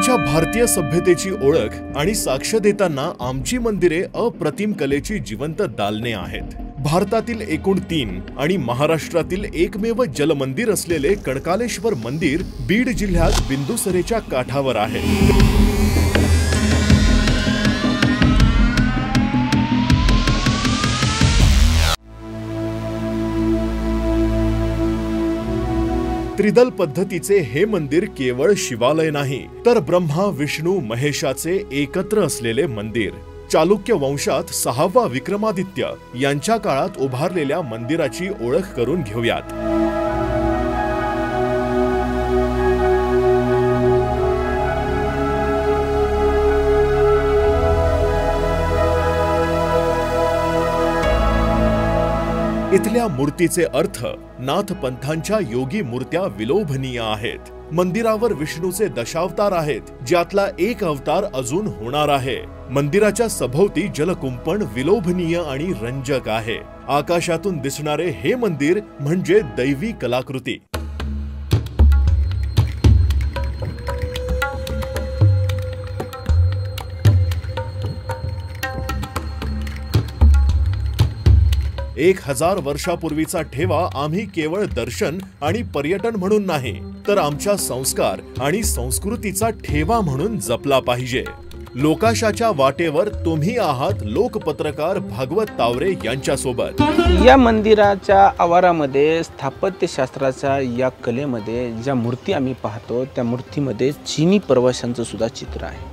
आमच्या भारतीय सभ्यतेची ओळख आणि साक्ष देताना आमची मंदिरे अप्रतिम कलेची जिवंत दालने आहेत। भारतातील एकूण 3 आणि महाराष्ट्रातील एकमेव जलमंदिर असलेले कणकालेश्वर मंदिर बीड जिल्ह्यात बिंदुसरेच्या काठावर आहे। त्रिदल पद्धतीचे हे मंदिर केवळ शिवालय नाही तर ब्रह्मा विष्णू महेशाचे एकत्र असलेले मंदिर। चालुक्य वंशात 6वा विक्रमादित्य यांच्या काळात उभारलेल्या मंदिराची ओळख करून घेऊयात। इथल्या मूर्तीचे अर्थ नाथ पंथांच्या योगी मूर्त्या विलोभनीय आहेत। मंदिरावर विष्णूचे दशावतार आहेत, ज्यातला एक अवतार अजून होणार आहे। मंदिराच्या सभोवती जलकुंपण विलोभनीय आणि रंजक आहे। आकाशातून दिसणारे हे मंदिर म्हणजे दैवी कलाकृती। एक 1000 वर्षापूर्वीचा ठेवा आम्ही केवळ दर्शन आणि पर्यटन म्हणून नाही तर आमच्या संस्कार आणि संस्कृतीचा ठेवा म्हणून जपला पाहिजे। लोकाशाच्या वाटेवर तुम्ही आहात लोकपत्रकार भागवत तावरे यांच्या सोबत। या मंदिराच्या आवारामध्ये स्थापत्यशास्त्राच्या या कलेमध्ये ज्या मूर्ती आम्ही पाहतो त्या मूर्तीमध्ये चीनी प्रवाशांचं सुद्धा चित्र आहे।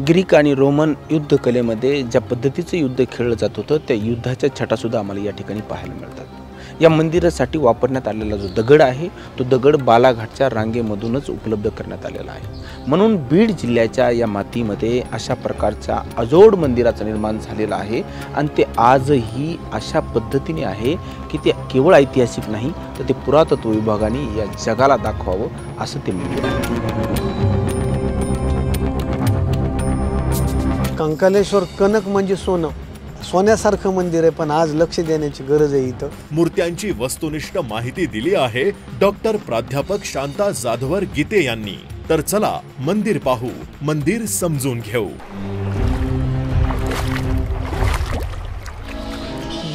ग्रीक आणि रोमन युद्ध कलेमध्ये ज्या पद्धतीचं युद्ध खेळलं जात होतं त्या युद्धाच्या छटा सुद्धा आम्हाला या ठिकाणी पाहायला मिळतात। या मंदिरासाठी वापरण्यात आलेला जो दगड आहे तो दगड बालाघाटच्या रांगेमधूनच उपलब्ध करण्यात आलेला आहे। म्हणून बीड जिल्ह्याच्या या मातीमध्ये अशा प्रकारच्या अजोड मंदिराचं निर्माण झालेलं आहे आणि ते आजही अशा पद्धतीने आहे की ते केवळ ऐतिहासिक नाही तर ते पुरातत्व विभागाने या जगाला दाखवावं असं ते मंदिर आहे। कंकालेश्वर कनक म्हणजे सोनं, सोन्यासारखं मंदिर आहे, पण आज लक्ष देण्याची गरज आहे। इथं मूर्त्यांची वस्तुनिष्ठ माहिती दिली आहे डॉक्टर प्राध्यापक शांता जाधवर गीते यांनी। तर चला मंदिर पाहू, मंदिर समजून घेऊ।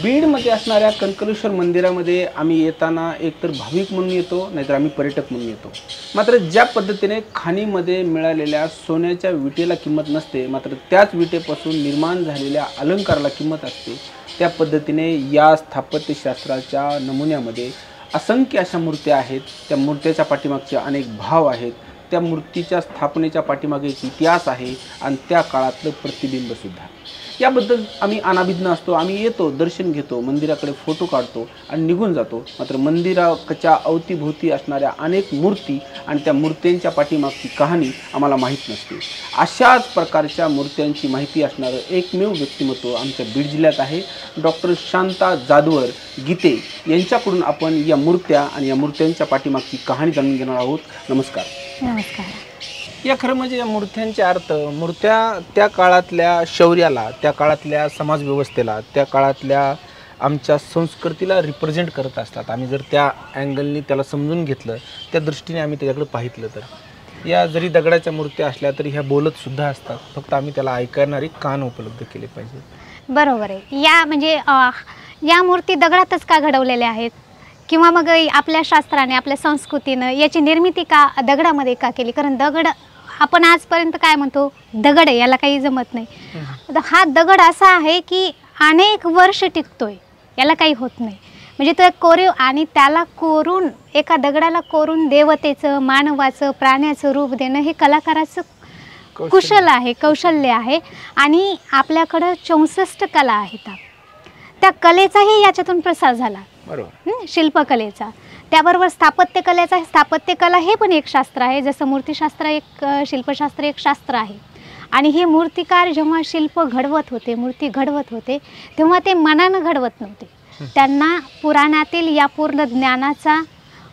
बीडमध्ये असणाऱ्या कणकालेश्वर मंदिरामध्ये आम्ही येताना एकतर भाविक म्हणून येतो नाहीतर आम्ही पर्यटक म्हणून येतो। मात्र ज्या पद्धतीने खाणीमध्ये मिळालेल्या सोन्याच्या विटेला किंमत नसते मात्र त्याच विटेपासून निर्माण झालेल्या अलंकाराला किंमत असते, त्या पद्धतीने या स्थापत्यशास्त्राच्या नमुन्यामध्ये असंख्य अशा मूर्त्या आहेत। त्या मूर्त्याच्या पाठीमागचे अनेक भाव आहेत, त्या मूर्तीच्या स्थापनेच्या पाठीमागे एक इतिहास आहे आणि त्या काळातलं प्रतिबिंब सुद्धा। याबद्दल आम्ही अनाभिज्ञ असतो, आम्ही येतो, दर्शन घेतो, मंदिराकडे फोटो काढतो आणि निघून जातो। मात्र मंदिराच्या अवतीभोवती असणाऱ्या अनेक मूर्ती आणि त्या मूर्त्यांच्या पाठीमागची कहाणी आम्हाला माहीत नसते। अशाच प्रकारच्या मूर्त्यांची माहिती असणारं एकमेव व्यक्तिमत्व आमच्या बीड जिल्ह्यात आहे। डॉक्टर शांता जाधवर गीते यांच्याकडून आपण या मूर्त्या आणि या मूर्त्यांच्या पाठीमागची कहाणी जाणून घेणार आहोत। नमस्कार। नमस्कार। या खरं म्हणजे या मूर्त्यांचे अर्थ, मूर्त्या त्या काळातल्या शौर्याला, त्या काळातल्या समाजव्यवस्थेला, त्या काळातल्या आमच्या संस्कृतीला रिप्रेझेंट करत असतात। आम्ही जर त्या अँगलनी त्याला समजून घेतलं, त्या दृष्टीने आम्ही त्याच्याकडे पाहितलं तर या जरी दगडाच्या मूर्त्या असल्या तरी ह्या बोलत सुद्धा असतात, फक्त आम्ही त्याला ऐकणारे कान उपलब्ध केले पाहिजे। बरोबर आहे। या म्हणजे या मूर्ती दगडातच का घडवलेल्या आहेत किंवा मग आपल्या शास्त्राने आपल्या संस्कृतीनं याची निर्मिती का दगडामध्ये का केली? कारण दगड आपण आजपर्यंत काय म्हणतो, दगड आहे याला काही जमत नाही। हा दगड असा आहे की अनेक वर्ष टिकतोय, याला काही होत नाही। म्हणजे तो एक कोरीव आणि त्याला कोरून, एका दगडाला कोरून देवतेचं, मानवाचं, प्राण्याचं रूप देणं हे कलाकाराचं कुशल आहे, कौशल्य आहे। आणि आपल्याकडं 64 कला आहेत, त्या कलेचाही याच्यातून प्रसार झाला। बरोबर, शिल्पकलेचा, त्याबरोबर स्थापत्यकलेचा। स्थापत्यकला हे पण एक शास्त्र आहे, जसं मूर्तिशास्त्र एक, शिल्पशास्त्र एक शास्त्र आहे। आणि हे मूर्तिकार जेव्हा शिल्प घडवत होते, मूर्ती घडवत होते, तेव्हा ते मनानं घडवत नव्हते। त्यांना पुराणातील या पूर्ण ज्ञानाचा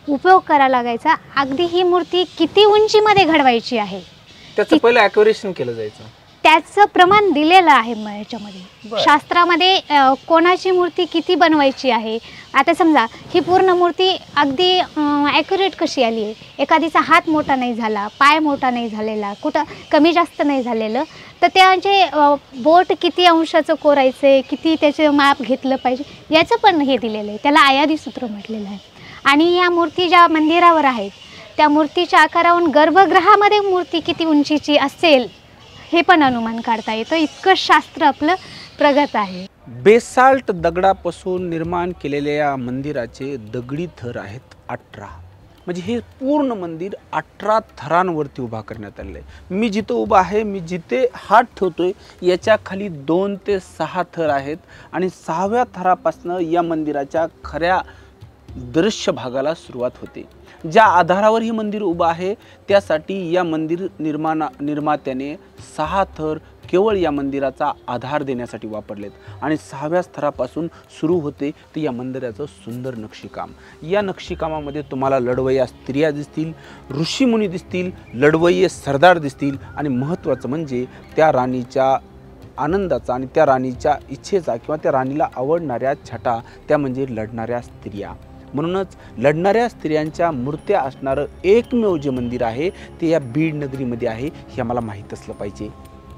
उपयोग करावा लागायचा। अगदी ही मूर्ती किती उंचीमध्ये घडवायची आहे त्याचं पहिलं ॲक्युरेशन केलं जायचं। त्याचं प्रमाण दिलेलं आहे मग याच्यामध्ये शास्त्रामध्ये कोणाची मूर्ती किती बनवायची आहे. आता समजा ही पूर्ण मूर्ती अगदी ॲक्युरेट कशी आली आहे. एखादीचा हात मोठा नाही झाला, पाय मोठा नाही झालेला, कुठं कमी जास्त नाही झालेलं, तर त्याचे बोट किती अंशाचं कोरायचं आहे, किती त्याचं माप घेतलं पाहिजे याचं पण हे दिलेलं आहे. त्याला आयादी सूत्र म्हटलेलं आहे. आणि या मूर्ती ज्या मंदिरावर आहेत त्या मूर्तीच्या आकारावरून गर्भगृहामध्ये मूर्ती किती उंचीची असेल हे पण अनुमान काढता येतं. इतकं शास्त्र आपलं प्रगत आहे. बेसाल्ट दगडापासून निर्माण केलेल्या या मंदिराचे दगडी थर आहेत 18. म्हणजे हे पूर्ण मंदिर 18 थरांवरती उभा करण्यात आलेलं आहे. मी जिथं उभा आहे, मी जिथे हात ठेवतोय याच्या खाली 2 ते 6 थर आहेत आणि 6व्या थरापासून या मंदिराच्या खऱ्या दृश्य भागाला सुरुवात होते. ज्या आधारावर हे मंदिर उभं आहे त्यासाठी या मंदिर निर्मात्याने 6 थर केवळ या मंदिराचा आधार देण्यासाठी वापरलेत आणि 6व्या थरापासून सुरू होते ते या मंदिराचं सुंदर नक्षीकाम. या नक्षीकामामध्ये तुम्हाला लढवय्या स्त्रिया दिसतील, ऋषीमुनी दिसतील, लढवय्ये सरदार दिसतील आणि महत्त्वाचं म्हणजे त्या राणीच्या आनंदाचा आणि त्या राणीच्या इच्छेचा किंवा त्या राणीला आवडणाऱ्या छटा त्या म्हणजे लढणाऱ्या स्त्रिया. म्हणूनच लढणाऱ्या स्त्रियांच्या मूर्त्या असणारं एकमेव जे मंदिर आहे ते या बीड नगरीमध्ये आहे हे आम्हाला माहीत असलं पाहिजे.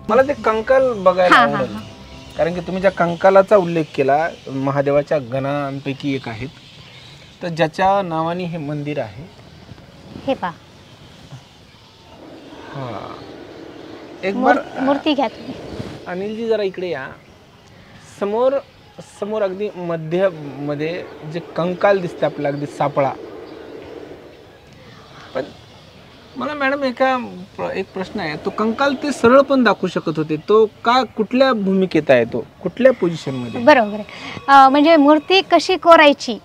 मला ते कंकाल बघायला आवडेल, कारण की तुम्ही ज्या कंकालाचा उल्लेख केला महादेवाच्या गणांपैकी एक आहेत, तर ज्याच्या नावाने हे मंदिर आहे हे पहा. एक बार मूर्ती घ्या तुम्ही. अनिलजी जरा इकडे या. समोर समोर अगदी मध्ये जे कंकाल दिसते आपल्याला अगदी सापळा. पण मला मॅडम एक प्रश्न आहे, तो कंकाल ते सरळ पण दाखवू शकत होते, तो का कुठल्या भूमिकेत आहे, तो कुठल्या पोझिशनमध्ये? बरोबर आहे. म्हणजे मूर्ती कशी कोरायची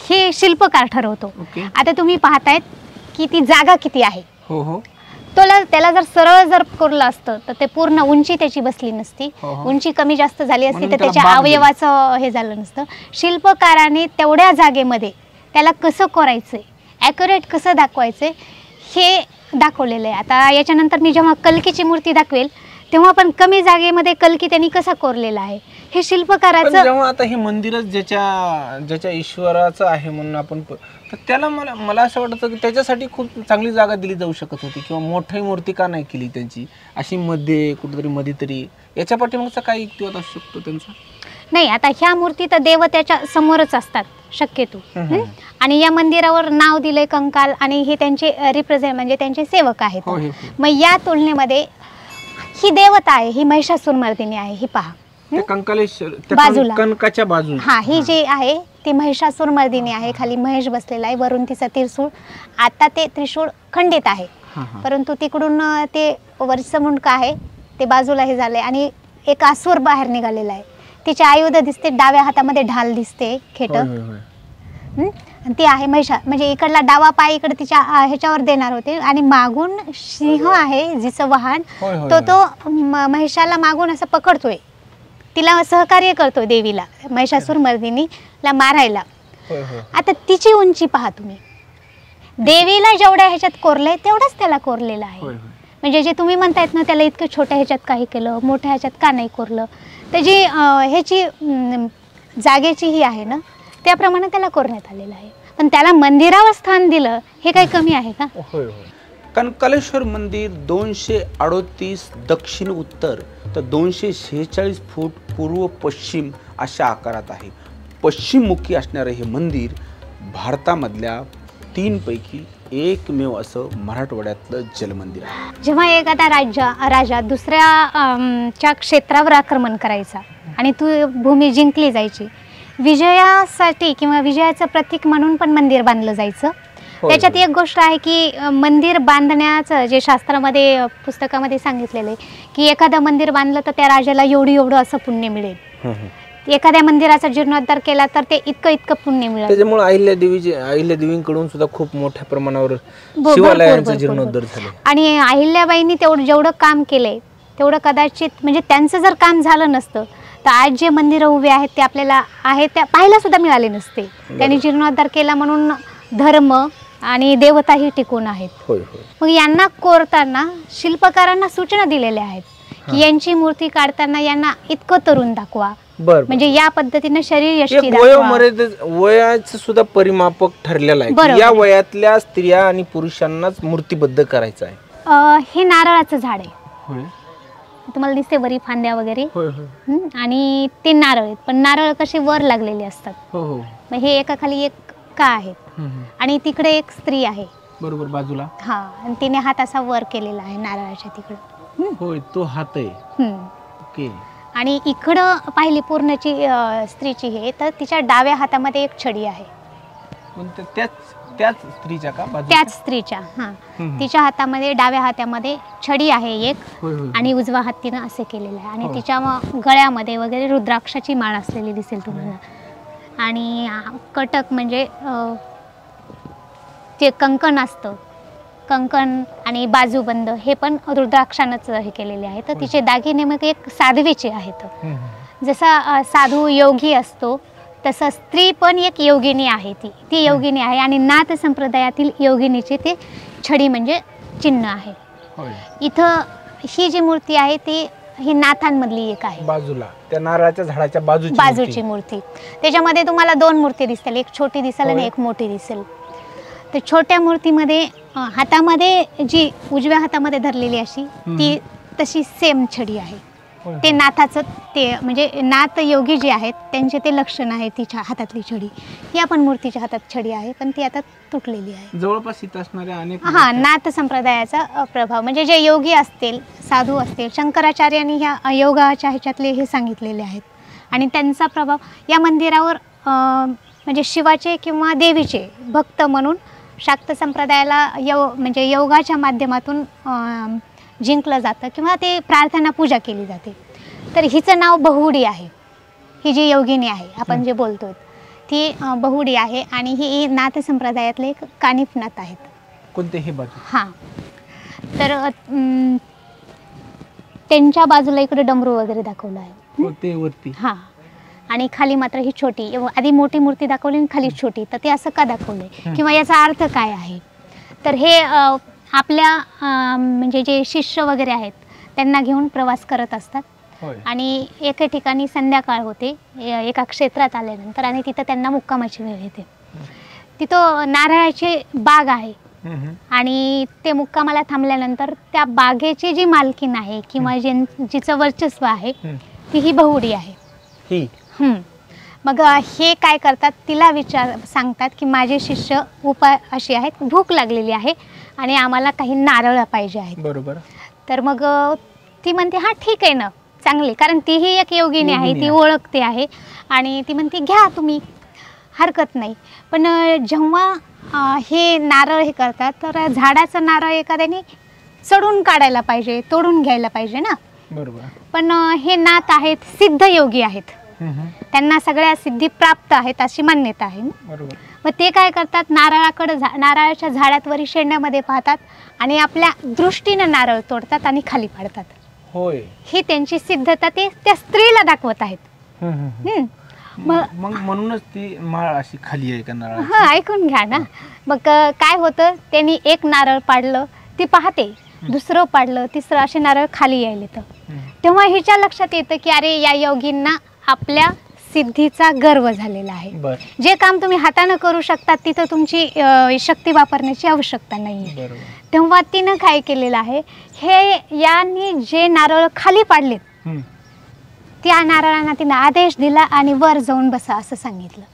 हे शिल्पकार ठरवतो. आता तुम्ही पाहतायत की ती जागा किती आहे. हो हो. त्याला जर सरळ जर कोरलं असतं तर ते पूर्ण उंची त्याची बसली नसती. उंची कमी जास्त झाली असती तर त्याच्या अवयवाचं हे झालं नसतं. शिल्पकाराने तेवढ्या जागेमध्ये त्याला कसं कोरायचंय, ॲक्युरेट कसं दाखवायचंय हे दाखवलेलं आहे. आता याच्यानंतर मी जेव्हा कल्कीची मूर्ती दाखवेल तेव्हा पण कमी जागेमध्ये कल्की त्यांनी कसा कोरलेला आहे हे शिल्पकाराचं. जेव्हा आता हे मंदिरच ज्याच्या ईश्वराचं आहे म्हणून आपण, तर त्याला मला असं वाटतं की त्याच्यासाठी खूप चांगली जागा दिली जाऊ शकत होती किंवा मोठी मूर्ती का नाही केली त्यांची अशी मध्ये कुठेतरी मध्ये तरी. याच्या पाठीमागचा काय युक्तिवाद असू शकतो त्यांचा? नाही, आता ह्या मूर्ती तर देवतेच्या समोरच असतात शक्यतो. आणि या मंदिरावर नाव दिलंय कंकाल आणि हे त्यांचे रिप्रेझेंट म्हणजे त्यांचे सेवक आहेत. मग या तुलनेमध्ये ही देवता आहे, ही महिषासुरमर्दिनी आहे. ही पहा बाजूला कणकाच्या बाजूला. हा, ही जी आहे ती महिषासुरमर्दिनी आहे. खाली महेश बसलेला आहे, वरून तिचा त्रिशूळ. आता ते त्रिशूळ खंडित आहे परंतु तिकडून ते वरचं मुंडकं आहे ते बाजूला हे झालंय आणि एक असुर बाहेर निघालेला आहे. तिचे आयुध दिसते, डाव्या हातामध्ये ढाल दिसते खेट. ती आहे महिषा, म्हणजे इकडला डावा पाय इकडे तिच्या ह्याच्यावर देणार होते आणि मागून सिंह आहे जिचं वाहन, तो महिषाला मागून असं पकडतोय, तिला सहकार्य करतोय देवीला महिषासुरमर्दिनीला मारायला. आता तिची उंची पहा तुम्ही. देवीला जेवढ्या ह्याच्यात कोरलंय तेवढंच त्याला कोरलेलं आहे. म्हणजे जे तुम्ही म्हणतायत ना त्याला इतकं छोट्या ह्याच्यात काही केलं, मोठ्या ह्याच्यात का नाही कोरलं, त्याची ह्याची जागेची ही आहे ना त्याप्रमाणे त्याला कोरण्यात आलेलं आहे. पण त्याला मंदिरावर स्थान दिलं हे काही कमी आहे का? कनकलेश्वर मंदिर 238 दक्षिण उत्तर तर 246 फूट पूर्व पश्चिम अशा आकारात आहे. पश्चिममुखी असणारे हे मंदिर भारतामधल्या 3 पैकी एकमेव असं मराठवाड्यातलं जलमंदिर आहे. जेव्हा एखादा राजा दुसऱ्या क्षेत्रावर आक्रमण करायचा आणि ती भूमी जिंकली जायची, विजयासाठी किंवा विजयाचं प्रतीक म्हणून पण मंदिर बांधलं जायचं. त्याच्यात एक गोष्ट आहे की मंदिर बांधण्याचं जे शास्त्रामध्ये पुस्तकामध्ये सांगितलेलं आहे की एखादं मंदिर बांधलं तर त्या राजाला एवढं असं पुण्य मिळेल. एखाद्या मंदिराचा जीर्णोद्धार केला तर ते इतकं पुण्य मिळेल. त्याच्यामुळे अहिल्यादेवींकडून सुद्धा खूप मोठ्या प्रमाणावर शिवालयांचा जीर्णोद्धार झाला. आणि अहिल्याबाईंनी जेवढं काम केलंय तेवढं कदाचित म्हणजे त्यांचं जर काम झालं नसतं तर आज जे मंदिरं उभे आहेत ते आपल्याला आहेत त्या पाहायला सुद्धा मिळाले नसते. त्यांनी जीर्णोद्धार केला म्हणून धर्म आणि देवताही टिकून आहेत. मग यांना कोरताना शिल्पकारांना सूचना दिलेल्या आहेत की यांची मूर्ती काढताना यांना इतकं तरुण दाखवा, बर म्हणजे या पद्धतीने शरीर यष्टी एक दाखवा. वयाचं सुद्धा परिमापक ठरलेलं आहे बरोबर. की या वयातल्या स्त्रिया आणि पुरुषांनाच मूर्तीबद्ध करायचं आहे. हे नारळाचं झाड आहे, होय तुम्हाला दिसते वरी फांद्या वगैरे. होय होय आणि ते नारळ आहेत, पण नारळ कसे वर लागलेले असतात. हो हो मग हे एका खाली एक का आहेत. आणि तिकडे एक स्त्री आहे बरोबर बाजूला. हा, आणि तिने हात असा वर केलेला आहे नारळाच्या तिकडं. होय तो हात आहे. ओके. आणि इकडं पाहिली पूर्णची स्त्रीची हे, तर तिच्या डाव्या हातामध्ये एक छडी आहे. त्याच स्त्रीच्या का बाजूला? त्याच स्त्रीच्या. हा, तिच्या हातामध्ये डाव्या हातामध्ये छडी आहे एक, होय होय आणि उजवा हात तिनं असे केलेला आहे. आणि तिच्या गळ्यामध्ये वगैरे रुद्राक्षाची माळ असलेली दिसेल तुम्हाला. आणि कटक म्हणजे जे कंकण असतं, कंकण आणि बाजूबंद हे पण रुद्राक्षानंच हे केलेले आहे. तर तिचे दागिने मग एक साध्वीचे आहेत. जसा साधू योगी असतो तसं स्त्री पण एक योगिनी आहे. ती योगिनी आहे. आणि नाथ संप्रदायातील योगिनीचे ते छडी म्हणजे चिन्ह आहे. इथं ही जी मूर्ती आहे ती ही नाथांमधली एक आहे, बाजूला त्या नारळाच्या झाडाच्या बाजूची मूर्ती. त्याच्यामध्ये तुम्हाला दोन मूर्ती दिसतील, एक छोटी दिसेल आणि एक मोठी दिसेल. तर छोट्या मूर्तीमध्ये हातामध्ये जी उजव्या हातामध्ये धरलेली अशी ती तशी सेम छडी आहे. ते नाथाचं ते म्हणजे नाथ योगी जे आहेत त्यांचे ते लक्षण आहे तिच्या हातातली छडी. या पण मूर्तीच्या हातात छडी आहे, पण ती आता तुटलेली आहे. जवळपास इथं असणाऱ्या अनेक नाथ संप्रदायाचा प्रभाव म्हणजे जे योगी असतील, साधू असतील, शंकराचार्यांनी ह्या योगाच्या ह्याच्यातले हे सांगितलेले आहेत. आणि त्यांचा प्रभाव या मंदिरावर म्हणजे शिवाचे किंवा देवीचे भक्त म्हणून शाक्त संप्रदायाला म्हणजे योगाच्या माध्यमातून जिंकलं जातं किंवा ते प्रार्थना पूजा केली जाते. तर हिचं नाव बहुडी आहे. ही जी योगिनी आहे आपण जे बोलतोय ती बहुडी आहे. आणि ही नाथ संप्रदायातले एक कानिफनाथ आहेत. कोणते हे बाजू? हां, तर त्यांच्या बाजूला इकडे डमरू वगैरे दाखवलं आहे ते वरती. हां, आणि खाली मात्र ही छोटी, आधी मोठी मूर्ती दाखवली आणि खाली छोटी. तर ते असं का दाखवलंय किंवा याचा अर्थ काय आहे? तर हे आपल्या म्हणजे जे शिष्य वगैरे आहेत त्यांना घेऊन प्रवास करत असतात. आणि एका ठिकाणी संध्याकाळ होते एका क्षेत्रात आल्यानंतर, आणि तिथं त्यांना मुक्कामाची वेळ येते. तिथं नारळाची बाग आहे. आणि ते मुक्कामाला थांबल्यानंतर त्या बागेची जी मालकीण आहे किंवा जिचं वर्चस्व आहे ती ही बहुडी आहे. मग हे काय करतात, तिला सांगतात की माझे शिष्य उपाय असे आहेत, भूक लागलेली आहे आणि आम्हाला काही नारळ पाहिजे आहेत. बरोबर. तर मग ती म्हणते हां ठीक आहे ना, चांगली, कारण तीही एक योगिनी आहे, ती ओळखते आहे. आणि ती म्हणते घ्या तुम्ही, हरकत नाही. पण जेव्हा हे नारळ हे करतात तर झाडाचं नारळ एखाद्याने चढून काढायला पाहिजे, तोडून घ्यायला पाहिजे ना. बरोबर. पण हे नाथ आहेत, सिद्ध योगी आहेत, त्यांना सगळ्या सिद्धी प्राप्त आहेत अशी मान्यता आहे. बरोबर. मग ते काय करतात, नारळाकडे नारळाच्या झाडात शेंड्यामध्ये पाहतात आणि आपल्या दृष्टीने नारळ तोडतात आणि खाली पाडतात. होय, ही त्यांची सिद्धता ते त्या स्त्रीला दाखवत आहेत. मग म्हणूनच ती माळ अशी खाली आहे का नारळ? हा, ऐकून घ्या ना. मग काय होतं, त्यांनी एक नारळ पाडलं, ती पाहते, दुसरं पाडलं, तिसरं, असे नारळ खाली यायले. तेव्हा हिच्या लक्षात येतं की अरे या योगींना आपल्या सिद्धीचा गर्व झालेला आहे. जे काम तुम्ही हाताने करू शकता तिथं तुमची शक्ती वापरण्याची आवश्यकता नाही. तेव्हा तिनं काय केलेलं आहे, हे यांनी जे नारळ खाली पाडलेत त्या नारळांना तिनं आदेश दिला आणि वर जाऊन बसा असं सांगितलं.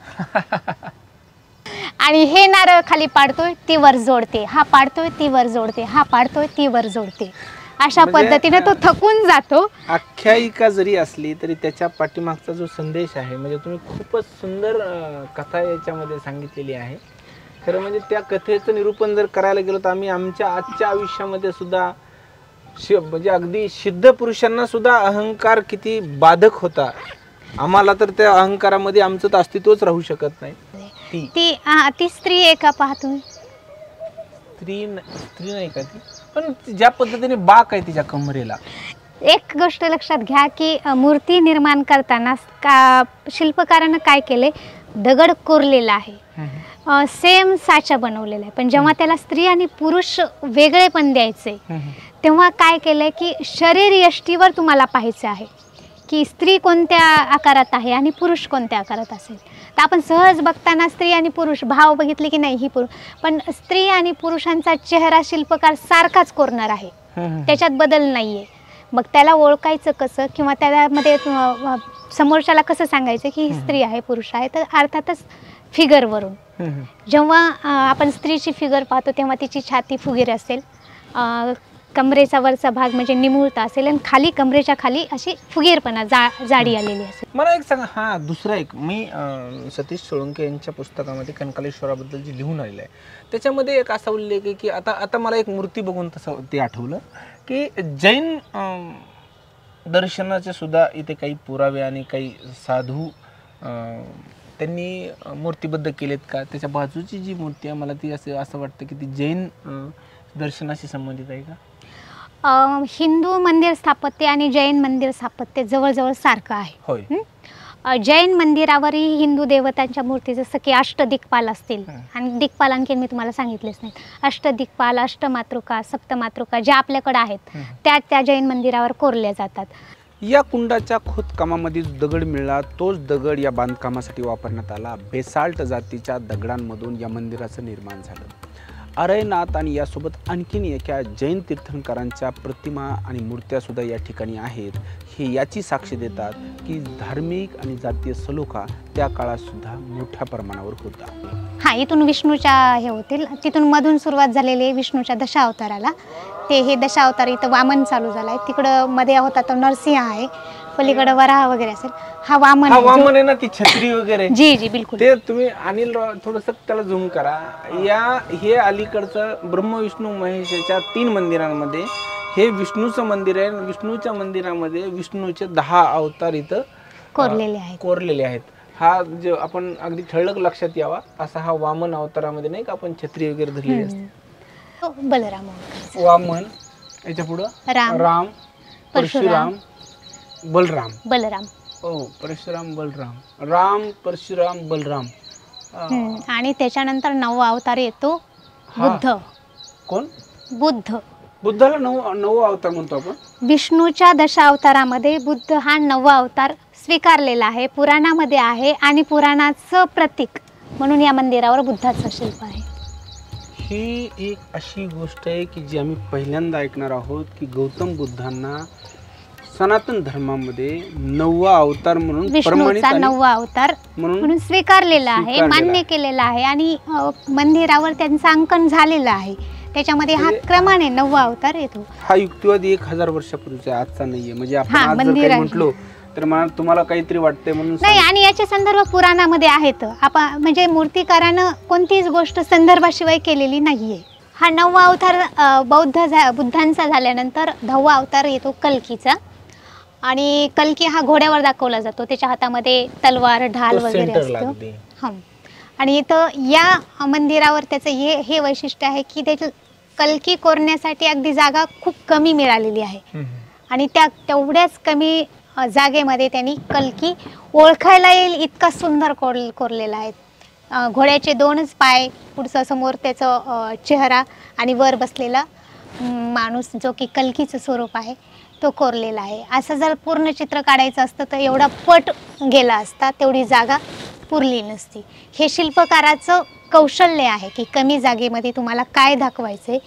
आणि हे नारळ खाली पाडतोय ती वर जोडते, हा पाडतोय ती वर जोडते, हा पाडतोय ती वर जोडते. अशा पद्धतीने तो थकून जातो. आख्यायिका जरी असली तरी त्याच्या पाठीमागचा जो संदेश आहे, म्हणजे तुम्ही खूपच सुंदर कथा याच्यामध्ये सांगितलेली आहे. खरं म्हणजे त्या कथेचं निरूपण जर करायला गेलो तर आम्ही आमच्या आजच्या आयुष्यामध्ये सुद्धा म्हणजे अगदी सिद्ध पुरुषांना सुद्धा अहंकार किती बाधक होता, आम्हाला तर त्या अहंकारामध्ये आमचं तर अस्तित्वच राहू शकत नाही. ती स्त्री आहे का पाहतो? स्त्री नाही का ती, पण ज्या पद्धतीने बाक आहे तिच्या कमरेला. एक गोष्ट लक्षात घ्या की मूर्ती निर्माण करताना शिल्पकारानं काय केले, दगड कोरलेला आहे, सेम साचा बनवलेला आहे. पण जेव्हा त्याला स्त्री आणि पुरुष वेगळे पण द्यायचे तेव्हा काय केलं की शरीर यष्टीवर तुम्हाला पाहायचं आहे की स्त्री कोणत्या आकारात आहे आणि पुरुष कोणत्या आकारात असेल. तर आपण सहज बघताना स्त्री आणि पुरुष भाव बघितले की नाही ही पुरुष, पण स्त्री आणि पुरुषांचा चेहरा शिल्पकार सारखाच कोरणार आहे, त्याच्यात बदल नाही आहे. मग त्याला ओळखायचं कसं किंवा त्यामध्ये समोरच्याला कसं सांगायचं की ही स्त्री आहे पुरुष आहे, तर अर्थातच फिगरवरून. जेव्हा आपण स्त्रीची फिगर पाहतो तेव्हा तिची छाती फुगीर असेल, कमरेचा वरचा भाग म्हणजे निमुळता असेल आणि खाली कमरेच्या खाली अशी फुगीरपणा जाडी आलेली असेल. मला एक सांगा, हा दुसरा एक मी सतीश सोळंके यांच्या पुस्तकामध्ये कणकलेश्वराबद्दल जे लिहून आलेलं आहे त्याच्यामध्ये एक असा उल्लेख आहे की आता मला एक मूर्ती बघून तसं ते आठवलं की जैन दर्शनाचे सुद्धा इथे काही पुरावे आणि काही साधू त्यांनी मूर्तीबद्ध केलेत का? त्याच्या बाजूची जी मूर्ती आहे मला ती असं वाटतं की ती जैन दर्शनाशी संबंधित आहे का? हिंदू मंदिर स्थापत्य आणि जैन मंदिर स्थापत्य जवळजवळ सारखं आहे. होय. जैन मंदिरावरही हिंदू देवतांच्या मूर्ती जसं की अष्टदिक्पाल असतील, आणि दिक्पाल आणखीन मी तुम्हाला सांगितलेच नाही, अष्टदिक्पाल, अष्टमातृका, सप्तमातृका ज्या आपल्याकडे आहेत त्या जैन मंदिरावर कोरल्या जातात. या कुंडाच्या खोदकामामध्ये जो दगड मिळाला तोच दगड या बांधकामासाठी वापरण्यात आला. बेसाल्ट जातीच्या दगडांमधून या मंदिराचं निर्माण झालं. अरयनाथ आणि यासोबत आणखीन एका जैन तीर्थंकरांच्या प्रतिमा आणि मूर्त्यासुद्धा या ठिकाणी आहेत. हे याची साक्ष देतात की धार्मिक आणि जातीय सलोखा त्या काळातसुद्धा मोठ्या प्रमाणावर होता. हां, इथून विष्णूच्या हे होतील, तिथून मधून सुरुवात झालेली आहे विष्णूच्या दशावताराला. हे दशावतार इथं वामन चालू झाला आहे, तिकडं मध्ये होता तो नरसिंह आहे, पलीकडे वराह वगैरे असेल, हा वामन आहे ना, ती छत्री वगैरे. जी जी बिलकुल. ते तुम्ही अनिल थोडंसं त्याला झूम करा. हे अलीकडचं ब्रह्म विष्णू महेशच्या 3 मंदिरांमध्ये हे विष्णूचं मंदिर आहे. विष्णूच्या मंदिरामध्ये विष्णूचे 10 अवतार इथं कोरलेले आहेत. हा जो आपण अगदी ठळक लक्षात यावा असा हा वामन अवतारामध्ये नाही का आपण छत्री वगैरे धरलेली असते. बलराम वामन, याच्या पुढं राम, परशुराम, बलराम. परशुराम, बलराम, राम, परशुराम, बलराम. आणि त्याच्यानंतर 9वा अवतार येतो बुद्ध. कोण? बुद्ध. बुद्धाला 9वा अवतार म्हणतो आपण. विष्णूच्या दशावतारामध्ये बुद्ध हा 9वा अवतार स्वीकारलेला आहे, पुराणामध्ये आहे, आणि पुराणाचं प्रतीक म्हणून या मंदिरावर बुद्धाचं शिल्प आहे. ही एक अशी गोष्ट आहे की जी आम्ही पहिल्यांदा ऐकणार आहोत की गौतम बुद्धांना सनातन धर्मामध्ये 9वा अवतार म्हणून विष्णूचा 9वा अवतार म्हणून स्वीकारलेला आहे, मान्य केलेला आहे, आणि मंदिरावर त्यांचं अंकन झालेलं आहे. त्याच्यामध्ये हा क्रमाने 9वा अवतार येतो. हा युक्तिवादी 1000 वर्षापूर्वीचा, आजचा नाहीये. म्हणजे आपण म्हटलो तर तुम्हाला काहीतरी वाटतंय म्हणून नाही. आणि याचे संदर्भ पुराणामध्ये आहेत. आपण म्हणजे मूर्तिकारानं कोणतीच गोष्ट संदर्भाशिवाय केलेली नाहीये. हा 9वा अवतार बुद्धांचा झाल्यानंतर 10वा अवतार येतो कल्कीचा. आणि कल्की हा घोड्यावर दाखवला जातो, त्याच्या हातामध्ये तलवार, ढाल वगैरे असतो. आणि इथं या मंदिरावर त्याचं हे वैशिष्ट्य आहे की त्याचं कल्की कोरण्यासाठी अगदी जागा खूप कमी मिळालेली आहे, आणि तेवढ्याच कमी जागेमध्ये त्यांनी कल्की ओळखायला येईल इतका सुंदर कोरलेला आहे. घोड्याचे 2च पाय, पुढचं समोर त्याचं चेहरा, आणि वर बसलेला माणूस जो की कल्कीचं स्वरूप आहे तो कोरलेला आहे. असं जर पूर्ण चित्र काढायचं असतं तर एवढा पट गेला असता, तेवढी जागा पुरली नसती. हे शिल्पकाराचं कौशल्य आहे की कमी जागेमध्ये तुम्हाला काय दाखवायचंय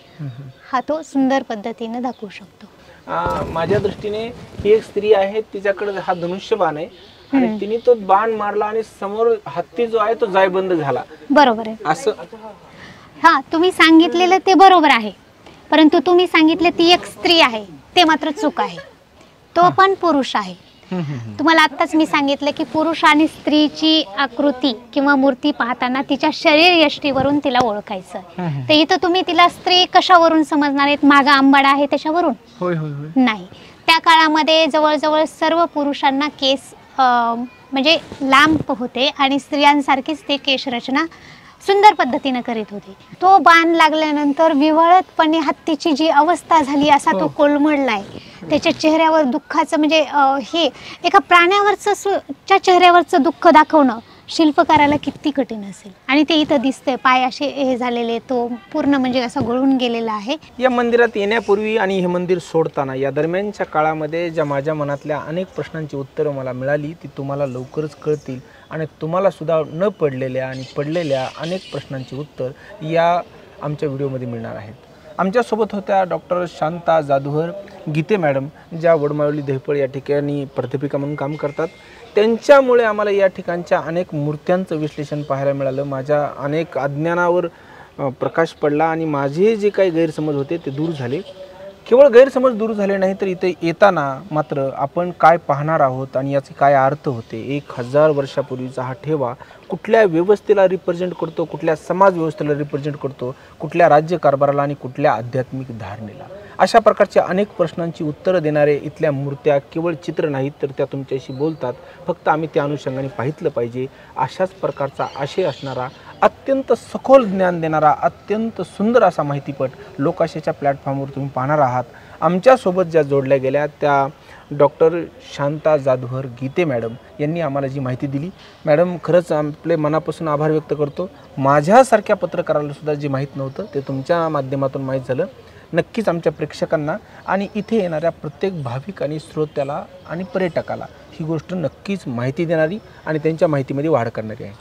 हा तो सुंदर पद्धतीने दाखवू शकतो. माझ्या दृष्टीने ही एक स्त्री आहे, तिच्याकडे हा धनुष्यबाण आहे आणि तिने तो बाण मारला आणि समोर हत्ती जो आहे तो जायबंद झाला. बरोबर आहे असं. हा, तुम्ही सांगितलेलं ते बरोबर आहे, परंतु तुम्ही सांगितले ती एक स्त्री आहे ते मात्र चूक आहे. तो पण पुरुष आहे. तुम्हाला आत्ताच मी सांगितलं की पुरुष आणि स्त्रीची आकृती किंवा मूर्ती पाहताना तिच्या शरीर यष्टीवरून तिला ओळखायचं. तर इथं तुम्ही तिला स्त्री कशावरून समजणार आहेत? मागा आंबाडा आहे त्याच्यावरून? नाही. त्या काळामध्ये जवळजवळ सर्व पुरुषांना केस म्हणजे लांब होते आणि स्त्रियांसारखीच ते केशरचना सुंदर पद्धतीने करीत होते. तो बाण लागल्यानंतर विवळतपणे हत्तीची जी अवस्था झाली असा तो कोलमडलाय. त्याच्या चेहऱ्यावर दुःखाचं म्हणजे हे एका प्राण्यावरचं चेहऱ्यावरचं दुःख दाखवणं शिल्पकाराला किती कठीण असेल. आणि ते इथं दिसतंय, पाय असे हे झालेले, तो पूर्ण म्हणजे असा गळून गेलेला आहे. या मंदिरात येण्यापूर्वी आणि हे मंदिर सोडताना या दरम्यानच्या काळामध्ये ज्या माझ्या मनातल्या अनेक प्रश्नांची उत्तरं मला मिळाली ती तुम्हाला लवकरच कळतील. आणि तुम्हाला सुद्धा न पडलेल्या आणि पडलेल्या अनेक प्रश्नांची उत्तर या आमच्या व्हिडिओमध्ये मिळणार आहेत. आमच्यासोबत होत्या डॉक्टर शांता जाधवर गीते मॅडम, ज्या वडमावली दहिपळ या ठिकाणी प्राध्यापिका म्हणून काम करतात. त्यांच्यामुळे आम्हाला या ठिकाणच्या अनेक मूर्त्यांचं विश्लेषण पाहायला मिळालं. माझ्या अनेक अज्ञानावर प्रकाश पडला आणि माझे जे काही गैरसमज होते ते दूर झाले. केवळ गैरसमज दूर झाले नाही तर इथे येताना मात्र आपण काय पाहणार आहोत आणि याचे काय अर्थ होते. 1000 वर्षापूर्वीचा हा ठेवा कुठल्या व्यवस्थेला रिप्रेझेंट करतो, कुठल्या समाज व्यवस्थेला रिप्रेझेंट करतो, कुठल्या राज्यकारभाराला आणि कुठल्या आध्यात्मिक धारणेला, अशा प्रकारच्या अनेक प्रश्नांची उत्तरं देणारे इथल्या मूर्त्या केवळ चित्र नाहीत तर त्या तुमच्याशी बोलतात. फक्त आम्ही त्या अनुषंगाने पाहितलं पाहिजे. अशाच प्रकारचा आशय असणारा, अत्यंत सखोल ज्ञान देणारा, अत्यंत सुंदर असा माहितीपट लोकाशेच्या प्लॅटफॉर्मवर तुम्ही पाहणार आहात. आमच्यासोबत ज्या जोडल्या गेल्या त्या डॉक्टर शांता जाधवर गीते मॅडम यांनी आम्हाला जी माहिती दिली, मॅडम खरंच आपले मनापासून आभार व्यक्त करतो. माझ्यासारख्या पत्रकाराला सुद्धा जे माहीत नव्हतं ते तुमच्या माध्यमातून माहीत झालं. नक्कीच आमच्या प्रेक्षकांना आणि इथे येणाऱ्या प्रत्येक भाविक आणि श्रोत्याला आणि पर्यटकाला ही गोष्ट नक्कीच माहिती देणारी आणि त्यांच्या माहितीमध्ये वाढ करणारी आहे.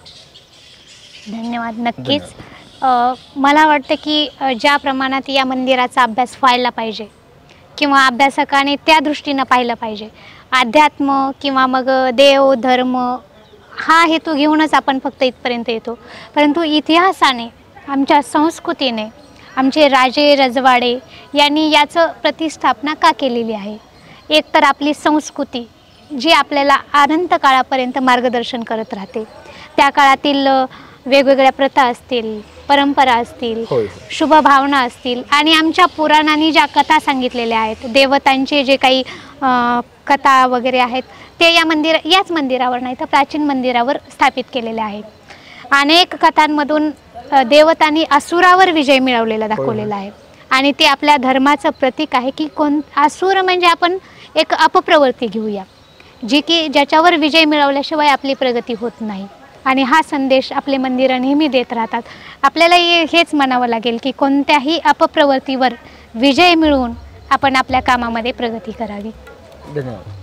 धन्यवाद. नक्कीच मला वाटतं की ज्या प्रमाणात या मंदिराचा अभ्यास व्हायला पाहिजे किंवा अभ्यासकाने त्या दृष्टीनं पाहिलं पाहिजे. अध्यात्म किंवा मग देव धर्म हा हेतू घेऊनच आपण फक्त इथपर्यंत येतो. परंतु इतिहासाने, आमच्या संस्कृतीने, आमचे राजे रजवाडे यांनी याचं प्रतिष्ठापना का केलेली आहे. एक तर आपली संस्कृती जी आपल्याला अनंत काळापर्यंत मार्गदर्शन करत राहते. त्या काळातील वेगवेगळ्या प्रथा असतील, परंपरा असतील, शुभ भावना असतील आणि आमच्या पुराणांनी ज्या कथा सांगितलेल्या आहेत, देवतांचे जे काही कथा वगैरे आहेत ते याच मंदिरावर नाही तर प्राचीन मंदिरावर स्थापित केलेले आहेत. अनेक कथांमधून देवतांनी असुरावर विजय मिळवलेला दाखवलेला आहे आणि ते आपल्या धर्माचं प्रतीक आहे की असुर म्हणजे आपण एक अपप्रवृत्ती घेऊया ज्याच्यावर विजय मिळवल्याशिवाय आपली प्रगती होत नाही. आणि हा संदेश आपले मंदिरं नेहमी देत राहतात. आपल्याला हेच म्हणावं लागेल की कोणत्याही अपप्रवृत्तीवर विजय मिळवून आपण आपल्या कामामध्ये प्रगती करावी. धन्यवाद.